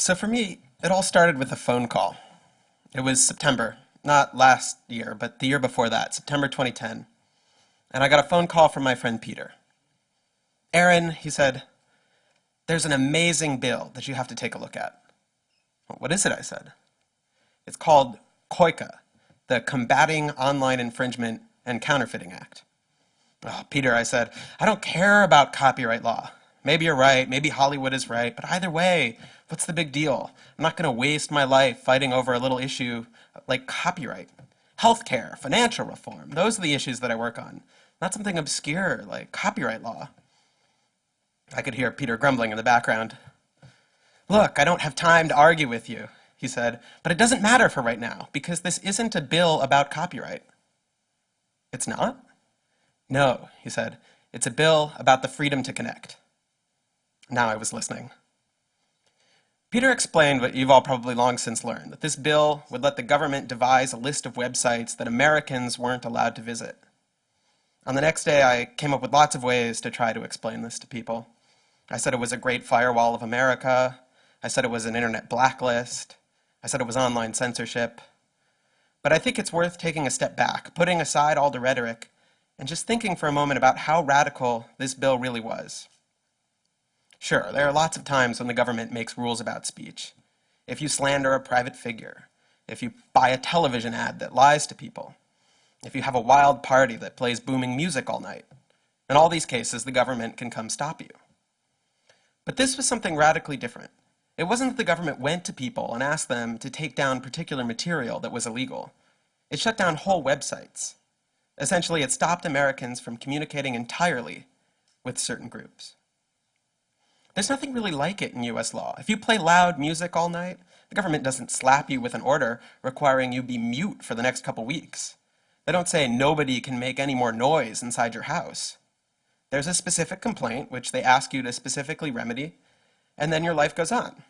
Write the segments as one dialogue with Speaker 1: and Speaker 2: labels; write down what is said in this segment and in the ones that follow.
Speaker 1: So for me, it all started with a phone call. It was September, not last year, but the year before that, September 2010. And I got a phone call from my friend Peter. Aaron, he said, there's an amazing bill that you have to take a look at. What is it? I said. It's called COICA, the Combating Online Infringement and Counterfeiting Act. Oh, Peter, I said, I don't care about copyright law. Maybe you're right, maybe Hollywood is right, but either way, what's the big deal? I'm not going to waste my life fighting over a little issue like copyright. Healthcare, financial reform, those are the issues that I work on, not something obscure like copyright law. I could hear Peter grumbling in the background. Look, I don't have time to argue with you, he said, but it doesn't matter for right now because this isn't a bill about copyright. It's not? No, he said, it's a bill about the freedom to connect. Now I was listening. Peter explained what you've all probably long since learned, that this bill would let the government devise a list of websites that Americans weren't allowed to visit. On the next day, I came up with lots of ways to try to explain this to people. I said it was a great firewall of America. I said it was an internet blacklist. I said it was online censorship. But I think it's worth taking a step back, putting aside all the rhetoric, and just thinking for a moment about how radical this bill really was. Sure, there are lots of times when the government makes rules about speech. If you slander a private figure, if you buy a television ad that lies to people, if you have a wild party that plays booming music all night, in all these cases, the government can come stop you. But this was something radically different. It wasn't that the government went to people and asked them to take down particular material that was illegal. It shut down whole websites. Essentially, it stopped Americans from communicating entirely with certain groups. There's nothing really like it in US law. If you play loud music all night, the government doesn't slap you with an order requiring you be mute for the next couple weeks. They don't say nobody can make any more noise inside your house. There's a specific complaint, which they ask you to specifically remedy, and then your life goes on.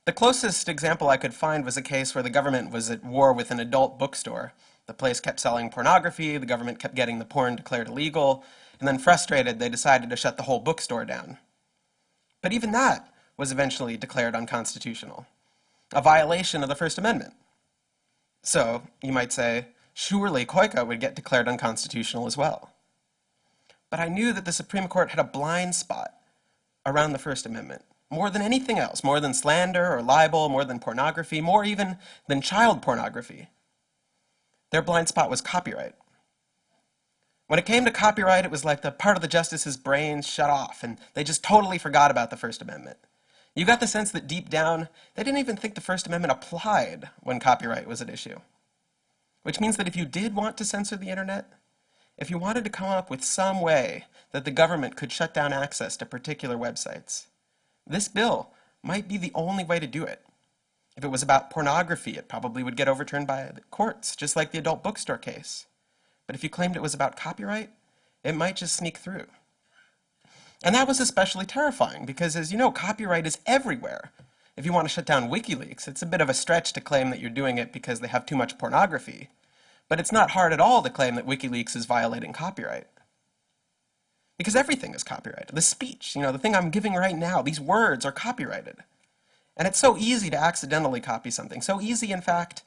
Speaker 1: The closest example I could find was a case where the government was at war with an adult bookstore. The place kept selling pornography, the government kept getting the porn declared illegal, and then frustrated, they decided to shut the whole bookstore down. But even that was eventually declared unconstitutional, a violation of the First Amendment. So, you might say, surely COICA would get declared unconstitutional as well. But I knew that the Supreme Court had a blind spot around the First Amendment, more than anything else, more than slander or libel, more than pornography, more even than child pornography. Their blind spot was copyright. When it came to copyright, it was like the part of the justices' brains shut off, and they just totally forgot about the First Amendment. You got the sense that deep down, they didn't even think the First Amendment applied when copyright was at issue. Which means that if you did want to censor the internet, if you wanted to come up with some way that the government could shut down access to particular websites, this bill might be the only way to do it. If it was about pornography, it probably would get overturned by the courts, just like the adult bookstore case. But if you claimed it was about copyright, it might just sneak through. And that was especially terrifying because, as you know, copyright is everywhere. If you want to shut down WikiLeaks, it's a bit of a stretch to claim that you're doing it because they have too much pornography. But it's not hard at all to claim that WikiLeaks is violating copyright. Because everything is copyrighted. The speech, the thing I'm giving right now, these words are copyrighted. And it's so easy to accidentally copy something. So easy, in fact,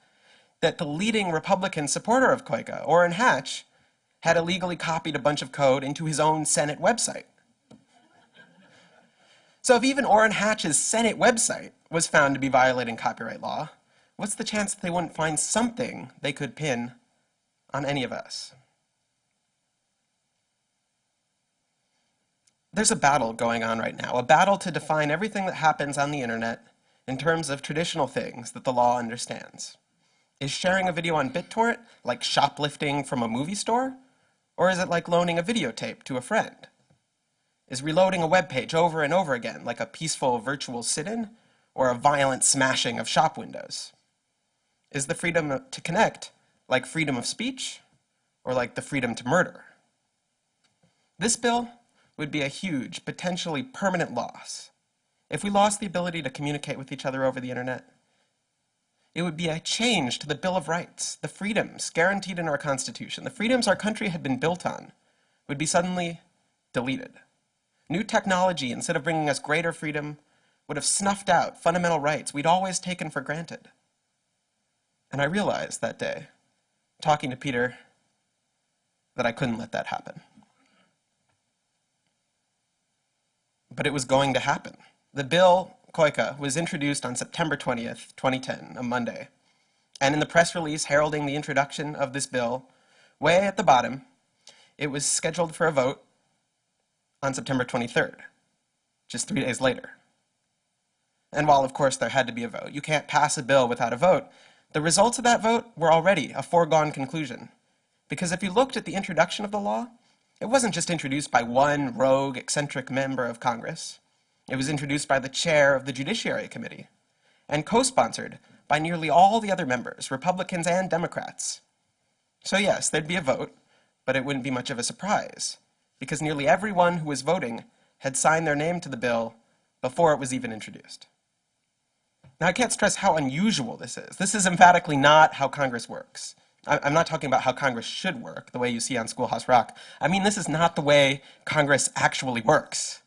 Speaker 1: that the leading Republican supporter of COICA, Orrin Hatch, had illegally copied a bunch of code into his own Senate website. So if even Orrin Hatch's Senate website was found to be violating copyright law, what's the chance that they wouldn't find something they could pin on any of us? There's a battle going on right now, a battle to define everything that happens on the internet in terms of traditional things that the law understands. Is sharing a video on BitTorrent like shoplifting from a movie store? Or is it like loaning a videotape to a friend? Is reloading a web page over and over again like a peaceful virtual sit-in or a violent smashing of shop windows? Is the freedom to connect like freedom of speech or like the freedom to murder? This bill would be a huge, potentially permanent loss. If we lost the ability to communicate with each other over the internet, it would be a change to the Bill of Rights, the freedoms guaranteed in our Constitution, the freedoms our country had been built on, would be suddenly deleted. New technology, instead of bringing us greater freedom, would have snuffed out fundamental rights we'd always taken for granted. And I realized that day, talking to Peter, that I couldn't let that happen. But it was going to happen. The bill, COICA, was introduced on September 20th, 2010, a Monday. And in the press release heralding the introduction of this bill, way at the bottom, it was scheduled for a vote on September 23rd, just 3 days later. And while, of course, there had to be a vote, you can't pass a bill without a vote, the results of that vote were already a foregone conclusion. Because if you looked at the introduction of the law, it wasn't just introduced by one rogue, eccentric member of Congress. It was introduced by the chair of the Judiciary Committee and co-sponsored by nearly all the other members, Republicans and Democrats. So yes, there'd be a vote, but it wouldn't be much of a surprise, because nearly everyone who was voting had signed their name to the bill before it was even introduced. Now, I can't stress how unusual this is. This is emphatically not how Congress works. I'm not talking about how Congress should work, the way you see on Schoolhouse Rock. I mean, this is not the way Congress actually works.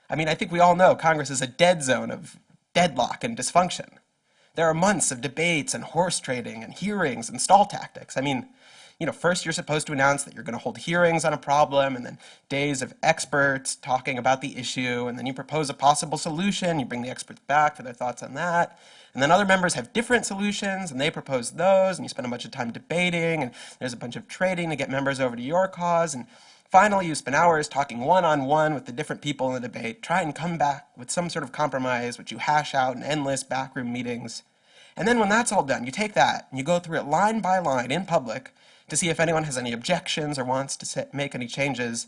Speaker 1: I mean, I think we all know Congress is a dead zone of deadlock and dysfunction. There are months of debates and horse trading and hearings and stall tactics. I mean, first you're supposed to announce that you're going to hold hearings on a problem, and then days of experts talking about the issue, and then you propose a possible solution, you bring the experts back for their thoughts on that, and then other members have different solutions, and they propose those, and you spend a bunch of time debating, and there's a bunch of trading to get members over to your cause, and finally you spend hours talking one-on-one with the different people in the debate, try and come back with some sort of compromise, which you hash out in endless backroom meetings. And then when that's all done, you take that, and you go through it line by line in public, to see if anyone has any objections or wants to make any changes,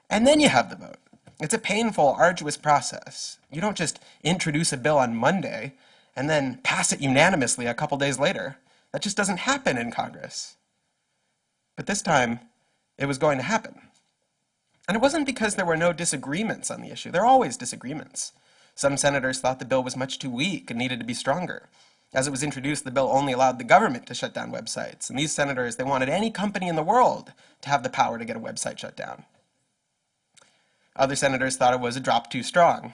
Speaker 1: and then you have the vote. It's a painful, arduous process. You don't just introduce a bill on Monday and then pass it unanimously a couple days later. That just doesn't happen in Congress. But this time, it was going to happen. And it wasn't because there were no disagreements on the issue. There are always disagreements. Some senators thought the bill was much too weak and needed to be stronger. As it was introduced, the bill only allowed the government to shut down websites. And these senators, they wanted any company in the world to have the power to get a website shut down. Other senators thought it was a drop too strong.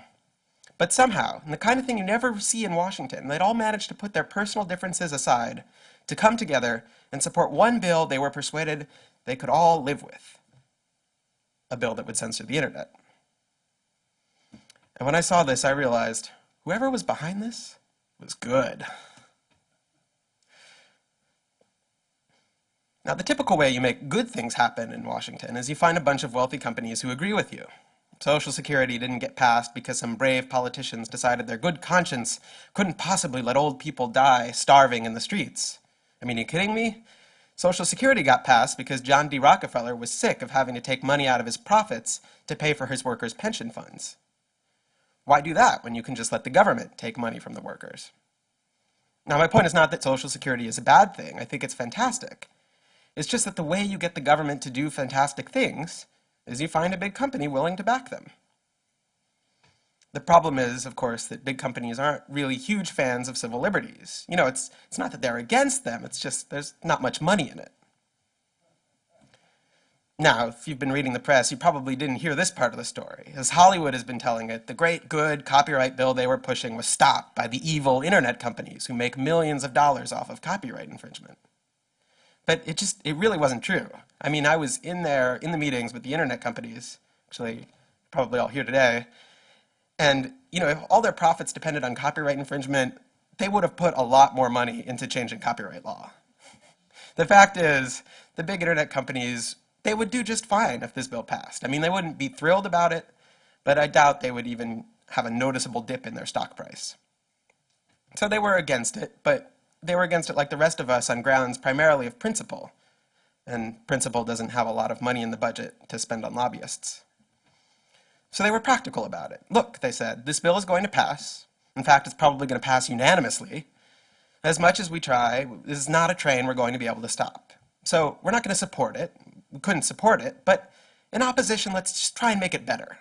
Speaker 1: But somehow, and the kind of thing you never see in Washington, they'd all managed to put their personal differences aside to come together and support one bill they were persuaded they could all live with. A bill that would censor the internet. And when I saw this, I realized whoever was behind this was good. Now, the typical way you make good things happen in Washington is you find a bunch of wealthy companies who agree with you. Social Security didn't get passed because some brave politicians decided their good conscience couldn't possibly let old people die starving in the streets. I mean, are you kidding me? Social Security got passed because John D. Rockefeller was sick of having to take money out of his profits to pay for his workers' pension funds. Why do that when you can just let the government take money from the workers? Now, my point is not that Social Security is a bad thing. I think it's fantastic. It's just that the way you get the government to do fantastic things is you find a big company willing to back them. The problem is, of course, that big companies aren't really huge fans of civil liberties. It's not that they're against them, it's just there's not much money in it. Now, if you've been reading the press, you probably didn't hear this part of the story. As Hollywood has been telling it, the great good copyright bill they were pushing was stopped by the evil internet companies who make millions of dollars off of copyright infringement. But it really wasn't true. I mean, I was in there in the meetings with the internet companies, actually probably all here today, and if all their profits depended on copyright infringement, they would have put a lot more money into changing copyright law. The fact is, the big internet companies, they would do just fine if this bill passed. I mean, they wouldn't be thrilled about it, but I doubt they would even have a noticeable dip in their stock price. So they were against it, but they were against it like the rest of us on grounds primarily of principle. And principle doesn't have a lot of money in the budget to spend on lobbyists. So they were practical about it. Look, they said, this bill is going to pass. In fact, it's probably going to pass unanimously. As much as we try, this is not a train we're going to be able to stop. So we're not going to support it. We couldn't support it, but in opposition, let's just try and make it better.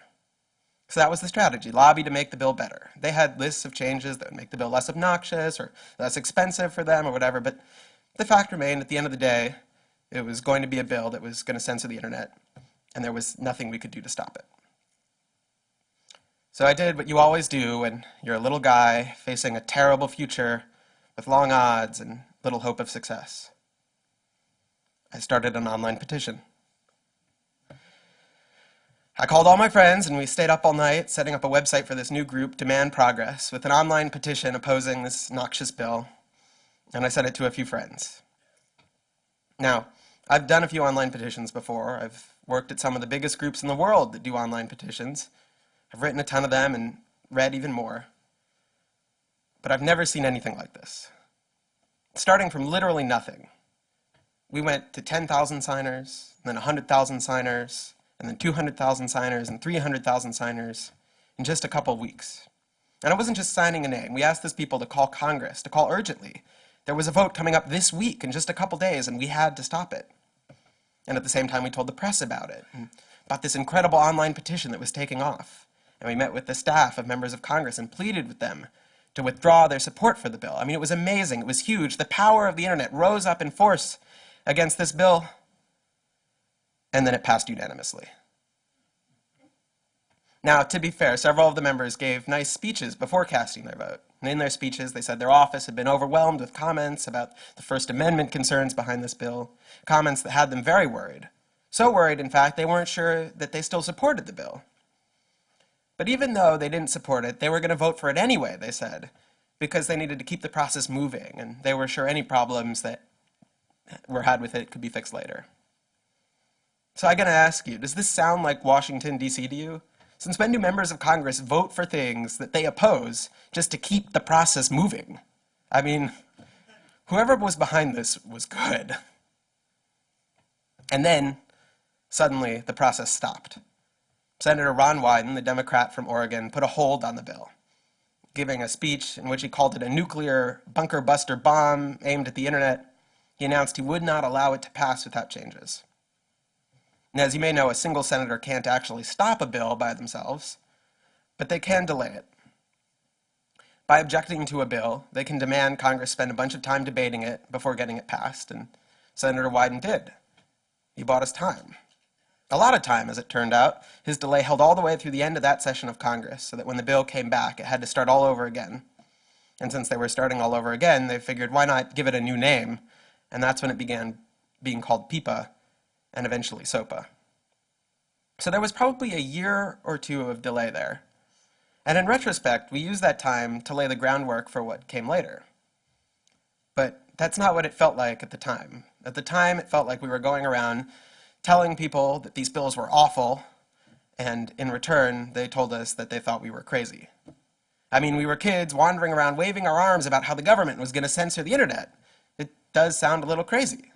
Speaker 1: So that was the strategy, lobby to make the bill better. They had lists of changes that would make the bill less obnoxious or less expensive for them or whatever, but the fact remained, at the end of the day, it was going to be a bill that was going to censor the internet, and there was nothing we could do to stop it. So I did what you always do when you're a little guy facing a terrible future with long odds and little hope of success. I started an online petition. I called all my friends and we stayed up all night setting up a website for this new group, Demand Progress, with an online petition opposing this noxious bill, and I sent it to a few friends. Now, I've done a few online petitions before. I've worked at some of the biggest groups in the world that do online petitions. I've written a ton of them and read even more. But I've never seen anything like this. Starting from literally nothing, we went to 10,000 signers, then 100,000 signers, and then 200,000 signers and 300,000 signers in just a couple of weeks. And it wasn't just signing a name. We asked these people to call Congress, to call urgently. There was a vote coming up this week in just a couple days, and we had to stop it. And at the same time, we told the press about it, and about this incredible online petition that was taking off. And we met with the staff of members of Congress and pleaded with them to withdraw their support for the bill. I mean, it was amazing. It was huge. The power of the internet rose up in force against this bill, and then it passed unanimously. Now, to be fair, several of the members gave nice speeches before casting their vote. And in their speeches, they said their office had been overwhelmed with comments about the First Amendment concerns behind this bill, comments that had them very worried. So worried, in fact, they weren't sure that they still supported the bill. But even though they didn't support it, they were going to vote for it anyway, they said, because they needed to keep the process moving, and they were sure any problems that were had with it could be fixed later. So I'm going to ask you, does this sound like Washington, D.C. to you? Since when do members of Congress vote for things that they oppose just to keep the process moving? I mean, whoever was behind this was good. And then, suddenly, the process stopped. Senator Ron Wyden, the Democrat from Oregon, put a hold on the bill, giving a speech in which he called it a nuclear bunker buster bomb aimed at the internet. He announced he would not allow it to pass without changes. Now, as you may know, a single senator can't actually stop a bill by themselves, but they can delay it. By objecting to a bill, they can demand Congress spend a bunch of time debating it before getting it passed, and Senator Wyden did. He bought us time. A lot of time, as it turned out. His delay held all the way through the end of that session of Congress, so that when the bill came back, it had to start all over again. And since they were starting all over again, they figured, why not give it a new name? And that's when it began being called PIPA, and eventually SOPA. So there was probably a year or two of delay there. And in retrospect, we used that time to lay the groundwork for what came later. But that's not what it felt like at the time. At the time, it felt like we were going around telling people that these bills were awful, and in return, they told us that they thought we were crazy. I mean, we were kids wandering around waving our arms about how the government was going to censor the internet. It does sound a little crazy.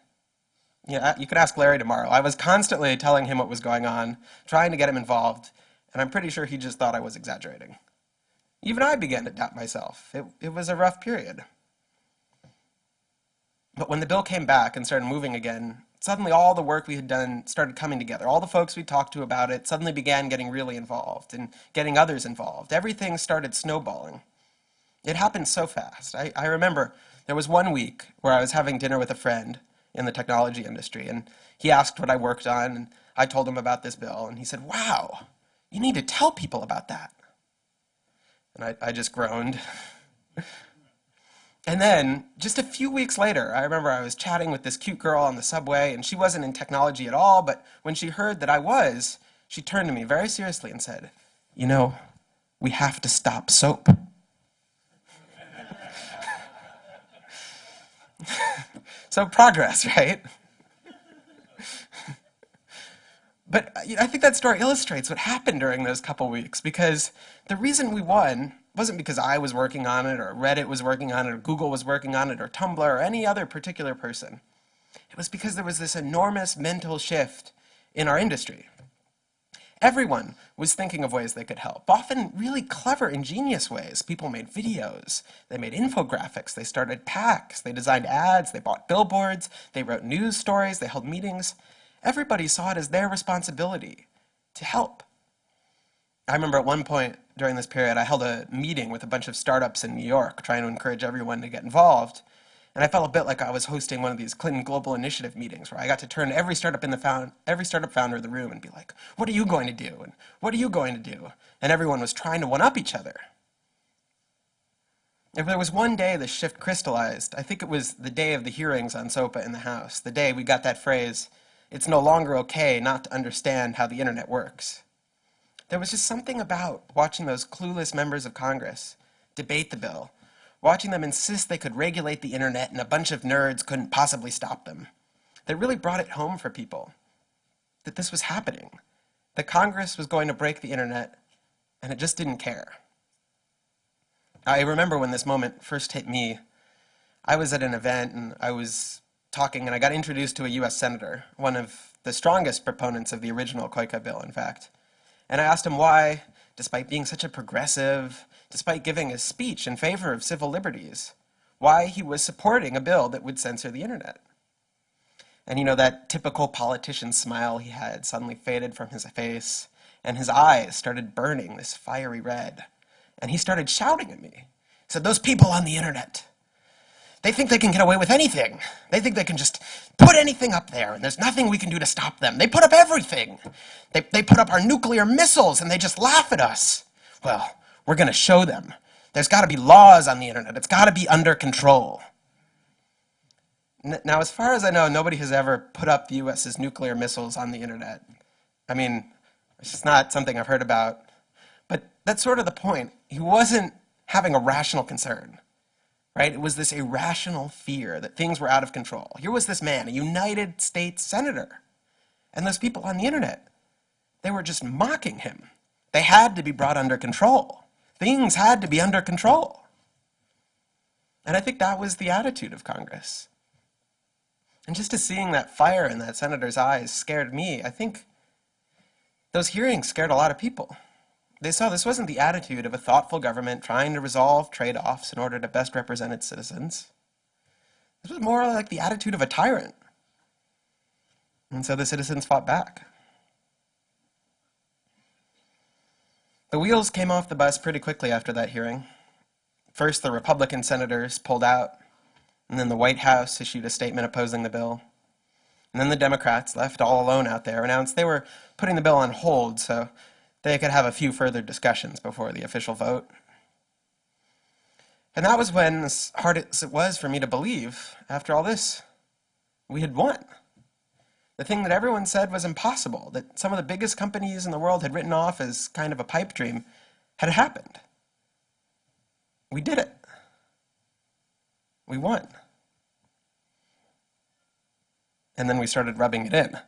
Speaker 1: Yeah, you could ask Larry tomorrow. I was constantly telling him what was going on, trying to get him involved, and I'm pretty sure he just thought I was exaggerating. Even I began to doubt myself. It was a rough period. But when the bill came back and started moving again, suddenly all the work we had done started coming together. All the folks we talked to about it suddenly began getting really involved and getting others involved. Everything started snowballing. It happened so fast. I remember there was one week where I was having dinner with a friend in the technology industry, and he asked what I worked on, and I told him about this bill, and he said, "Wow, you need to tell people about that." And I just groaned. And then, just a few weeks later, I remember I was chatting with this cute girl on the subway, and she wasn't in technology at all, but when she heard that I was, she turned to me very seriously and said, "You know, we have to stop soap." So progress, right? But I think that story illustrates what happened during those couple weeks, because the reason we won wasn't because I was working on it, or Reddit was working on it, or Google was working on it, or Tumblr, or any other particular person. It was because there was this enormous mental shift in our industry. Everyone was thinking of ways they could help, often really clever, ingenious ways. People made videos, they made infographics, they started PACs, they designed ads, they bought billboards, they wrote news stories, they held meetings. Everybody saw it as their responsibility to help. I remember at one point during this period, I held a meeting with a bunch of startups in New York, trying to encourage everyone to get involved. And I felt a bit like I was hosting one of these Clinton Global Initiative meetings where I got to turn every startup founder in the room and be like, what are you going to do? And what are you going to do? And everyone was trying to one-up each other. If there was one day the shift crystallized, I think it was the day of the hearings on SOPA in the House, the day we got that phrase, it's no longer okay not to understand how the internet works. There was just something about watching those clueless members of Congress debate the bill, watching them insist they could regulate the internet and a bunch of nerds couldn't possibly stop them, that really brought it home for people, that this was happening, that Congress was going to break the internet, and it just didn't care. I remember when this moment first hit me, I was at an event and I was talking and I got introduced to a US Senator, one of the strongest proponents of the original COICA bill, in fact. And I asked him why, despite being such a progressive, despite giving a speech in favor of civil liberties, why he was supporting a bill that would censor the internet. And you know, that typical politician smile he had suddenly faded from his face, and his eyes started burning this fiery red. And he started shouting at me. He said, those people on the internet, they think they can get away with anything. They think they can just put anything up there, and there's nothing we can do to stop them. They put up everything. They put up our nuclear missiles, and they just laugh at us. Well, we're going to show them. There's got to be laws on the internet. It's got to be under control. Now, as far as I know, nobody has ever put up the US's nuclear missiles on the internet. I mean, it's just not something I've heard about. But that's sort of the point. He wasn't having a rational concern, right? It was this irrational fear that things were out of control. Here was this man, a United States senator, and those people on the internet, they were just mocking him. They had to be brought under control. Things had to be under control. And I think that was the attitude of Congress. And just as seeing that fire in that senator's eyes scared me, I think those hearings scared a lot of people. They saw this wasn't the attitude of a thoughtful government trying to resolve trade-offs in order to best represent its citizens. This was more like the attitude of a tyrant. And so the citizens fought back. The wheels came off the bus pretty quickly after that hearing. First, the Republican senators pulled out, and then the White House issued a statement opposing the bill. And then the Democrats, left all alone out there, announced they were putting the bill on hold so they could have a few further discussions before the official vote. And that was when, as hard as it was for me to believe, after all this, we had won. The thing that everyone said was impossible, that some of the biggest companies in the world had written off as kind of a pipe dream, had happened. We did it. We won. And then we started rubbing it in.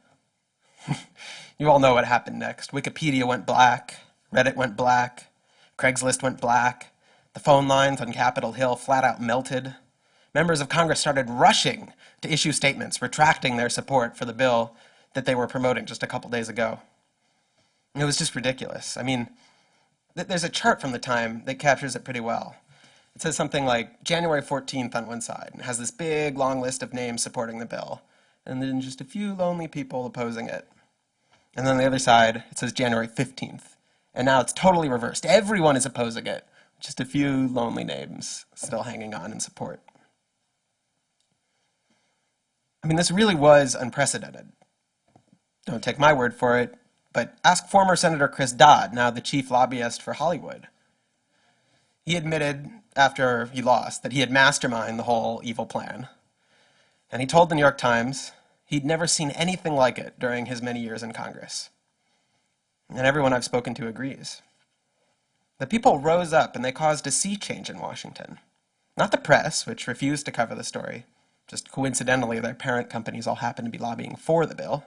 Speaker 1: You all know what happened next. Wikipedia went black, Reddit went black, Craigslist went black, the phone lines on Capitol Hill flat out melted. Members of Congress started rushing to issue statements retracting their support for the bill that they were promoting just a couple days ago. It was just ridiculous. I mean, there's a chart from the time that captures it pretty well. It says something like January 14th on one side, and has this big, long list of names supporting the bill, and then just a few lonely people opposing it. And then on the other side, it says January 15th. And now it's totally reversed. Everyone is opposing it. Just a few lonely names still hanging on in support. I mean, this really was unprecedented. Don't take my word for it, but ask former Senator Chris Dodd, now the chief lobbyist for Hollywood. He admitted, after he lost, that he had masterminded the whole evil plan. And he told the New York Times he'd never seen anything like it during his many years in Congress. And everyone I've spoken to agrees. The people rose up and they caused a sea change in Washington. Not the press, which refused to cover the story. Just coincidentally, their parent companies all happened to be lobbying for the bill.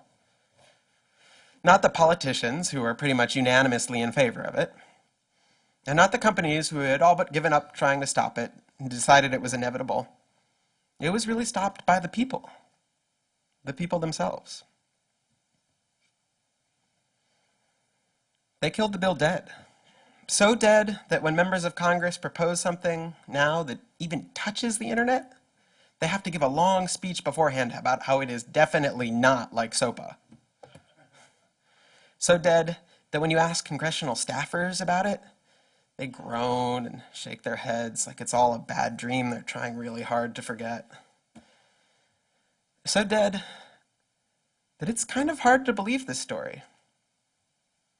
Speaker 1: Not the politicians, who were pretty much unanimously in favor of it. And not the companies who had all but given up trying to stop it and decided it was inevitable. It was really stopped by the people themselves. They killed the bill dead. So dead that when members of Congress propose something now that even touches the internet, they have to give a long speech beforehand about how it is definitely not like SOPA. So dead that when you ask congressional staffers about it, they groan and shake their heads like it's all a bad dream they're trying really hard to forget. So dead that it's kind of hard to believe this story.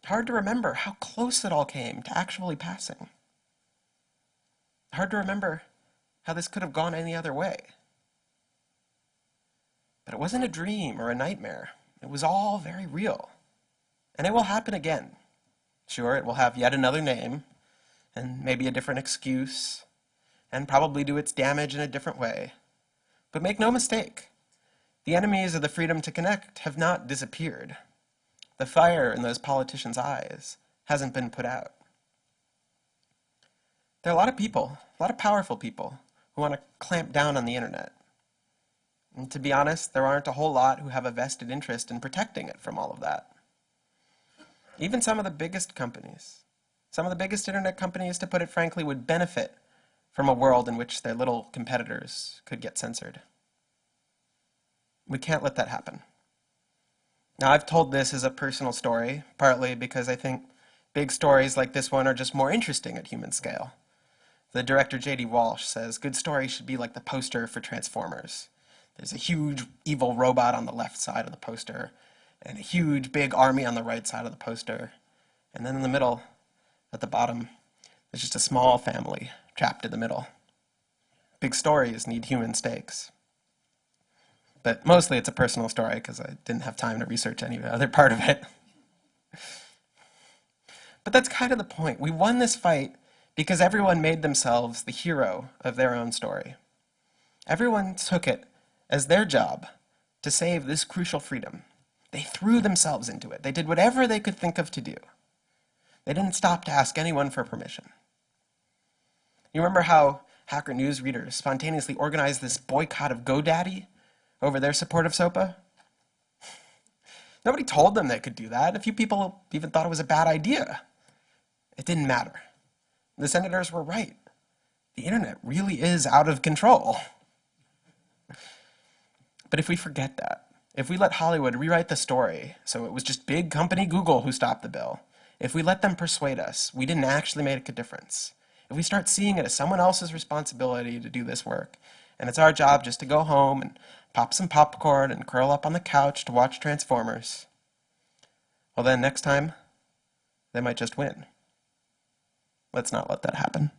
Speaker 1: Hard to remember how close it all came to actually passing. Hard to remember how this could have gone any other way. But it wasn't a dream or a nightmare. It was all very real. And it will happen again. Sure, it will have yet another name, and maybe a different excuse, and probably do its damage in a different way. But make no mistake, the enemies of the freedom to connect have not disappeared. The fire in those politicians' eyes hasn't been put out. There are a lot of people, a lot of powerful people, who want to clamp down on the internet. And to be honest, there aren't a whole lot who have a vested interest in protecting it from all of that. Even some of the biggest companies, some of the biggest internet companies, to put it frankly, would benefit from a world in which their little competitors could get censored. We can't let that happen. Now, I've told this as a personal story, partly because I think big stories like this one are just more interesting at human scale. The director J.D. Walsh says good stories should be like the poster for Transformers. There's a huge evil robot on the left side of the poster, and a huge big army on the right side of the poster. And then in the middle, at the bottom, there's just a small family trapped in the middle. Big stories need human stakes. But mostly it's a personal story because I didn't have time to research any other part of it. But that's kind of the point. We won this fight because everyone made themselves the hero of their own story. Everyone took it as their job to save this crucial freedom. They threw themselves into it. They did whatever they could think of to do. They didn't stop to ask anyone for permission. You remember how Hacker News readers spontaneously organized this boycott of GoDaddy over their support of SOPA? Nobody told them they could do that. A few people even thought it was a bad idea. It didn't matter. The senators were right. The internet really is out of control. But if we forget that, if we let Hollywood rewrite the story so it was just big company Google who stopped the bill, if we let them persuade us we didn't actually make a difference, if we start seeing it as someone else's responsibility to do this work, and it's our job just to go home and pop some popcorn and curl up on the couch to watch Transformers, well then next time, they might just win. Let's not let that happen.